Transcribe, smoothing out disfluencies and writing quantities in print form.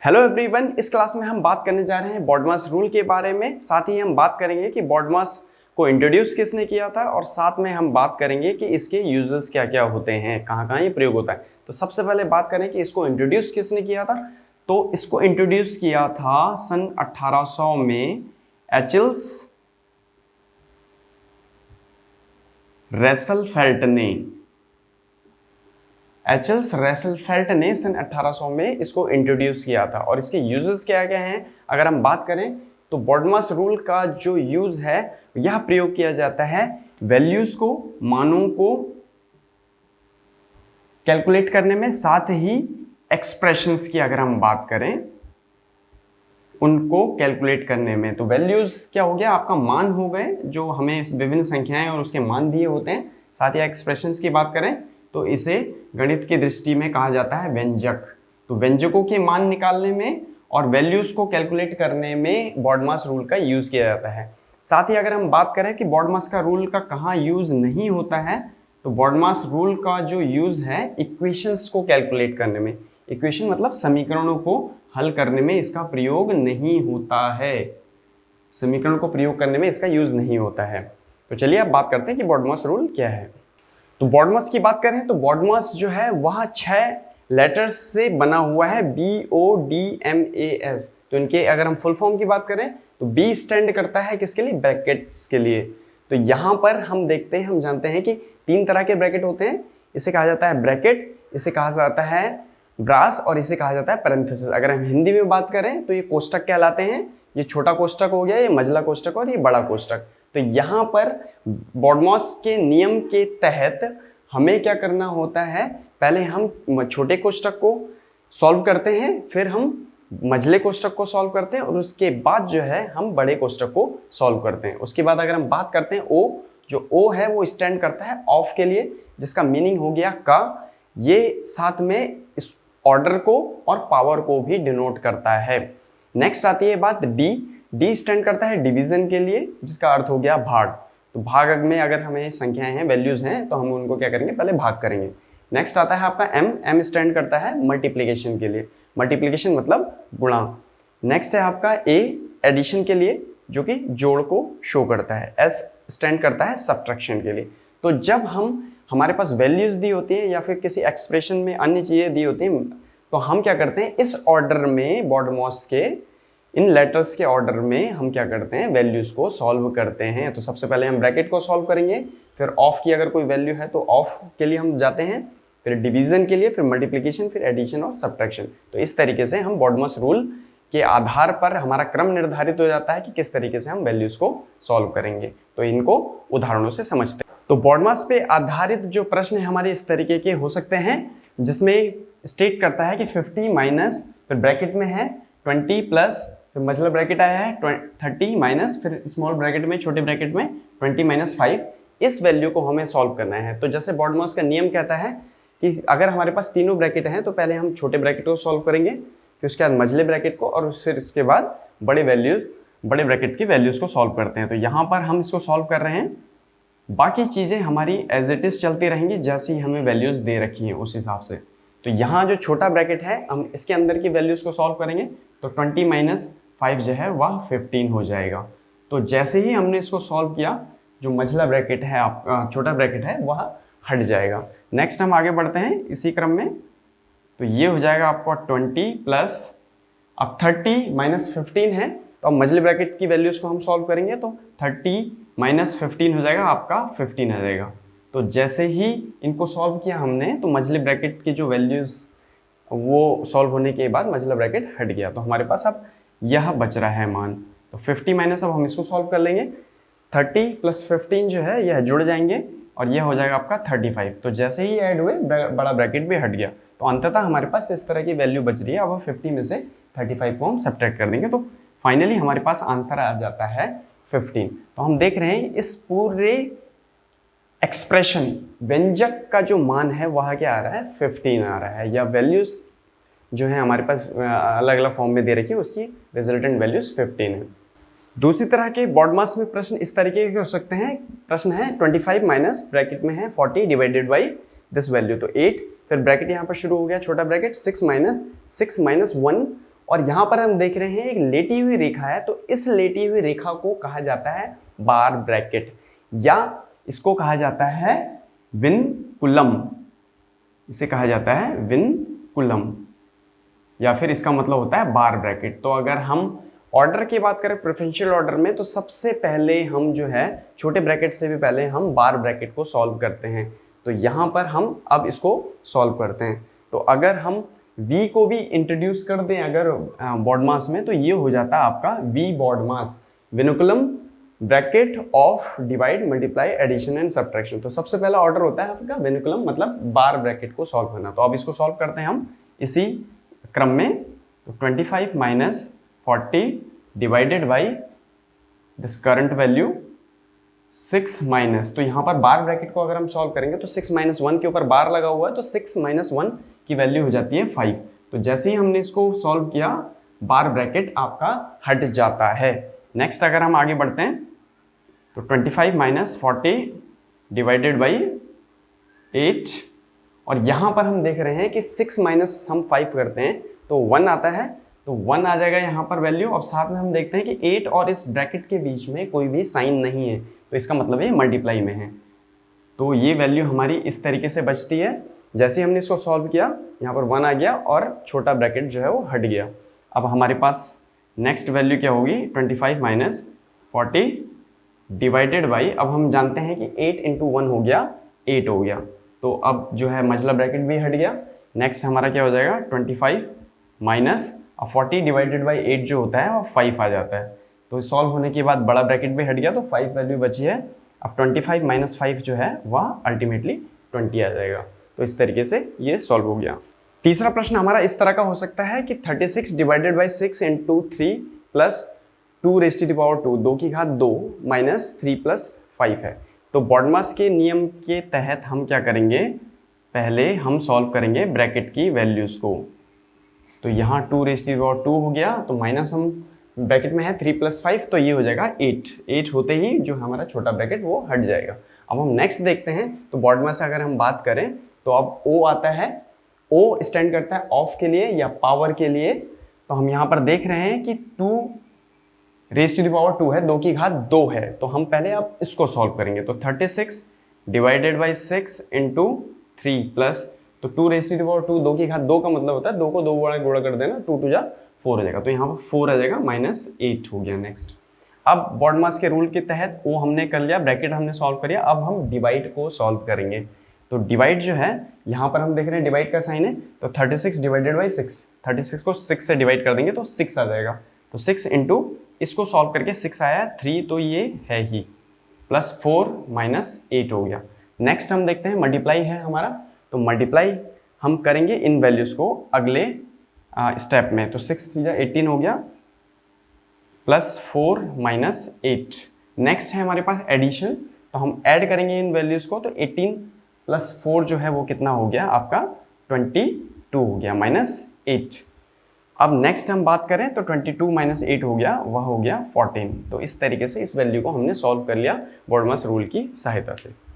Hello everyone, इस class में हम बात करने जा रहे हैं बॉडमास रूल के बारे में। साथ ही हम बात करेंगे कि बॉडमास को इंट्रोड्यूस किसने किया था और साथ में हम बात करेंगे कि इसके यूजेस क्या क्या होते हैं, कहाँ कहाँ ये प्रयोग होता है। तो सबसे पहले बात करें कि इसको इंट्रोड्यूस किसने किया था। तो इसको इंट्रोड्यूस किया था सन 1800 में एचिल्स रेसलफेल्ट ने। एचिल्स रेसलफेल्ट ने सन 1800 में इसको इंट्रोड्यूस किया था। और इसके यूजेस क्या क्या हैं अगर हम बात करें तो बॉडमास रूल का जो यूज है यह प्रयोग किया जाता है वैल्यूज को, मानों को कैलकुलेट करने में, साथ ही एक्सप्रेशंस की अगर हम बात करें उनको कैलकुलेट करने में। तो वैल्यूज क्या हो गया, आपका मान हो गए जो हमें विभिन्न संख्याएं और उसके मान दिए होते हैं। साथ ही एक्सप्रेशंस की बात करें तो इसे गणित की दृष्टि में कहा जाता है व्यंजक। तो व्यंजकों के मान निकालने में और वैल्यूज को कैलकुलेट करने में बॉडमास रूल का यूज किया जाता है। साथ ही अगर हम बात करें कि बॉडमास का रूल का कहाँ यूज नहीं होता है, तो बॉडमास रूल का जो यूज है इक्वेशंस को कैलकुलेट करने में, इक्वेशन मतलब समीकरणों को हल करने में इसका प्रयोग नहीं होता है। समीकरण को प्रयोग करने में इसका यूज नहीं होता है। तो चलिए अब बात करते हैं कि बॉडमास रूल क्या है। तो बॉडमास की बात करें तो बॉडमास जो है वह 6 लेटर्स से बना हुआ है, BODMAS। तो इनके अगर हम फुल फॉर्म की बात करें तो B स्टैंड करता है किसके लिए, ब्रैकेट्स के लिए। तो यहाँ पर हम देखते हैं, हम जानते हैं कि 3 तरह के ब्रैकेट होते हैं। इसे कहा जाता है ब्रैकेट, इसे कहा जाता है ब्रास और इसे कहा जाता है पैरेंथेसिस। अगर हम हिंदी में बात करें तो ये कोष्टक कहलाते हैं। ये छोटा कोष्टक हो गया, ये मझला कोष्टक और ये बड़ा कोष्टक। तो यहाँ पर बॉडमास के नियम के तहत हमें क्या करना होता है, पहले हम छोटे कोष्टक को सॉल्व करते हैं, फिर हम मझले कोष्टक को सॉल्व करते हैं और उसके बाद जो है हम बड़े कोष्टक को सॉल्व करते हैं। उसके बाद अगर हम बात करते हैं ओ, जो ओ है वो स्टैंड करता है ऑफ के लिए, जिसका मीनिंग हो गया का। ये साथ में इस ऑर्डर को और पावर को भी डिनोट करता है। नेक्स्ट आती है बात डी स्टैंड करता है डिवीजन के लिए, जिसका अर्थ हो गया भाग। तो भाग में अगर हमें संख्याएं हैं, वैल्यूज हैं, तो हम उनको क्या करेंगे, पहले भाग करेंगे। नेक्स्ट आता है आपका एम स्टैंड करता है मल्टीप्लिकेशन के लिए, मल्टीप्लिकेशन मतलब गुणा। नेक्स्ट है आपका ए एडिशन के लिए, जो कि जोड़ को शो करता है। एस स्टैंड करता है सब्ट्रैक्शन के लिए। तो जब हमारे पास वैल्यूज दी होती है या फिर किसी एक्सप्रेशन में अन्य चीजें दी होती हैं, तो हम क्या करते हैं, इस ऑर्डर में बॉडमास के इन लेटर्स के ऑर्डर में हम क्या करते हैं, वैल्यूज को सॉल्व करते हैं। तो सबसे पहले हम ब्रैकेट को सॉल्व करेंगे, फिर ऑफ की अगर कोई वैल्यू है तो ऑफ के लिए हम जाते हैं, फिर डिवीजन के लिए, फिर मल्टीप्लिकेशन, फिर एडिशन और सब्ट्रैक्शन। तो इस तरीके से हम बॉडमास रूल के आधार पर हमारा क्रम निर्धारित हो जाता है कि किस तरीके से हम वैल्यूज को सॉल्व करेंगे। तो इनको उदाहरणों से समझते हैं। तो बॉडमास पे आधारित जो प्रश्न हमारे इस तरीके के हो सकते हैं, जिसमें स्टेट करता है कि 50 माइनस, फिर ब्रैकेट में है 20 प्लस, फिर मझला ब्रैकेट आया है 30 माइनस, फिर स्मॉल ब्रैकेट में, छोटे ब्रैकेट में 20 माइनस 5। इस वैल्यू को हमें सॉल्व करना है। तो जैसे बॉडमास का नियम कहता है कि अगर हमारे पास तीनों ब्रैकेट हैं तो पहले हम छोटे ब्रैकेट को सॉल्व करेंगे, फिर उसके बाद मझले ब्रैकेट को, और फिर उसके बाद बड़े ब्रैकेट की वैल्यूज को सॉल्व करते हैं। तो यहाँ पर हम इसको सॉल्व कर रहे हैं, बाकी चीज़ें हमारी एज इट इज चलती रहेंगी, जैसी हमें वैल्यूज दे रखी हैं उस हिसाब से। तो यहाँ जो छोटा ब्रैकेट है हम इसके अंदर की वैल्यूज को सॉल्व करेंगे, तो 20 माइनस 5 जो है वह 15 हो जाएगा। तो जैसे ही हमने इसको सॉल्व किया, जो मझला ब्रैकेट है, आपका छोटा ब्रैकेट है, वह हट जाएगा। नेक्स्ट हम आगे बढ़ते हैं इसी क्रम में। तो ये हो जाएगा आपका 20 प्लस, अब 30 माइनस 15 है, तो अब मझले ब्रैकेट की वैल्यूज को हम सॉल्व करेंगे, तो 30 माइनस 15 हो जाएगा, आपका 15 आ जाएगा। तो जैसे ही इनको सॉल्व किया हमने, तो मझले ब्रैकेट की जो वैल्यूज वो सॉल्व होने के बाद मझला ब्रैकेट हट गया। तो हमारे पास अब यह बच रहा है मान। तो 50 माइनस, अब हम इसको सॉल्व कर लेंगे, 30 प्लस 15 जो है यह जुड़ जाएंगे और यह हो जाएगा आपका 35। तो जैसे ही ऐड हुए बड़ा ब्रैकेट भी हट गया, तो अंततः हमारे पास इस तरह की वैल्यू बच रही है। अब 50 में से 35 को हम सब्ट्रैक्ट कर देंगे, तो फाइनली हमारे पास आंसर आ जाता है 15। तो हम देख रहे हैं इस पूरे एक्सप्रेशन व्यंजक का जो मान है वह क्या आ रहा है, 15 आ रहा है, या वैल्यूज जो है हमारे पास अलग अलग फॉर्म में दे रखी है, उसकी रिजल्टेंट वैल्यूज 15 है। दूसरी तरह के बॉडमास में प्रश्न इस तरीके के हो सकते हैं। प्रश्न है 25 माइनस ब्रैकेट में है 40 डिवाइडेड बाई दिस वैल्यू, तो 8, फिर ब्रैकेट यहाँ पर शुरू हो गया, छोटा ब्रैकेट 6 माइनस 1 और यहाँ पर हम देख रहे हैं एक लेटी हुई रेखा है, तो इस लेटी हुई रेखा को कहा जाता है बार ब्रैकेट, या इसको कहा जाता है विनकुलम, इसे कहा जाता है विनकुलम, या फिर इसका मतलब होता है बार ब्रैकेट। तो अगर हम ऑर्डर की बात करें प्रेफरेंशियल ऑर्डर में, तो सबसे पहले हम जो है छोटे ब्रैकेट से भी पहले हम बार ब्रैकेट को सॉल्व करते हैं। तो यहाँ पर हम अब इसको सॉल्व करते हैं। तो अगर हम v को भी इंट्रोड्यूस कर दें अगर बॉडमास में, तो ये हो जाता है आपका v BODMAS, vinculum bracket of divide multiply addition and subtraction. तो सबसे पहला ऑर्डर होता है आपका विनकुलम मतलब बार ब्रैकेट को सॉल्व करना। तो अब इसको सॉल्व करते हैं हम इसी क्रम में। तो 25 minus 40 divided by this current value 6 minus, तो यहाँ पर बार ब्रैकेट को अगर हम सॉल्व करेंगे तो 6 माइनस 1 के ऊपर बार लगा हुआ है, तो 6 माइनस 1 की वैल्यू हो जाती है 5। तो जैसे ही हमने इसको सॉल्व किया बार ब्रैकेट आपका हट जाता है। नेक्स्ट अगर हम आगे बढ़ते हैं तो 25 माइनस 40 डिवाइडेड बाई 8, और यहाँ पर हम देख रहे हैं कि 6 माइनस हम 5 करते हैं तो 1 आता है, तो 1 आ जाएगा यहाँ पर वैल्यू। अब साथ में हम देखते हैं कि 8 और इस ब्रैकेट के बीच में कोई भी साइन नहीं है, तो इसका मतलब ये मल्टीप्लाई में है। तो ये वैल्यू हमारी इस तरीके से बचती है। जैसे हमने इसको सॉल्व किया यहाँ पर 1 आ गया और छोटा ब्रैकेट जो है वो हट गया। अब हमारे पास नेक्स्ट वैल्यू क्या होगी, 25 माइनस 40 डिवाइडेड बाई, अब हम जानते हैं कि 8 इंटू 1 हो गया 8 हो गया, तो अब जो है मझला ब्रैकेट भी हट गया। नेक्स्ट हमारा क्या हो जाएगा 25 माइनस 40 डिवाइडेड बाई 8 जो होता है वो 5 आ जाता है। तो सॉल्व होने के बाद बड़ा ब्रैकेट भी हट गया तो 5 वैल्यू बची है। अब 25 माइनस 5 जो है वह अल्टीमेटली 20 आ जाएगा। तो इस तरीके से ये सॉल्व हो गया। तीसरा प्रश्न हमारा इस तरह का हो सकता है कि 36 divided by 6 into 3 plus 2 raise to the power 2, 2 की घात 2 माइनस 3 प्लस 5 है। तो बॉडमास के नियम के तहत हम क्या करेंगे, पहले हम सॉल्व करेंगे ब्रैकेट की वैल्यूज़ को। तो यहाँ 2 रेज़ टू द पावर 2 हो गया, तो माइनस हम ब्रैकेट में है 3 प्लस 5, तो ये हो जाएगा 8 होते ही जो हमारा छोटा ब्रैकेट वो हट जाएगा। अब हम नेक्स्ट देखते हैं, तो बॉडमास से अगर हम बात करें तो अब O आता है, O स्टैंड करता है ऑफ के लिए या पावर के लिए। तो हम यहाँ पर देख रहे हैं कि 2 रेज़ टू द पावर 2 है, 2 की घात 2 है, तो हम पहले अब इसको सॉल्व करेंगे। तो 36 डिवाइडेड बाई 6 इंटू 3 प्लस, तो 2 रेज़ टू द पावर 2, 2 की घात 2 का मतलब होता है 2 को 2 बड़ा गुणा कर देना, 2 2 जा 4 हो जाएगा, तो यहाँ पर 4 आ जाएगा माइनस 8 हो गया। नेक्स्ट अब बॉडमास के रूल के तहत वो हमने कर लिया, ब्रैकेट हमने सॉल्व कर लिया। अब हम डिवाइड को सॉल्व करेंगे। तो डिवाइड जो है यहाँ पर हम देख रहे हैं डिवाइड का साइन है, तो 36 डिवाइडेड बाई 6, 36 को 6 से डिवाइड कर देंगे तो 6 आ जाएगा। तो 6 इंटू इसको सॉल्व करके 6 आया, 3 तो ये है ही, प्लस 4 माइनस 8 हो गया। नेक्स्ट हम देखते हैं मल्टीप्लाई है हमारा, तो मल्टीप्लाई हम करेंगे इन वैल्यूज़ को अगले स्टेप में। तो 6 3 18 हो गया, प्लस 4 माइनस 8। नेक्स्ट है हमारे पास एडिशन, तो हम ऐड करेंगे इन वैल्यूज़ को, तो 18 प्लस 4 जो है वो कितना हो गया आपका 22 हो गया माइनस 8। अब नेक्स्ट हम बात करें तो 22 माइनस 8 हो गया, वह हो गया 14। तो इस तरीके से इस वैल्यू को हमने सॉल्व कर लिया बॉडमास रूल की सहायता से।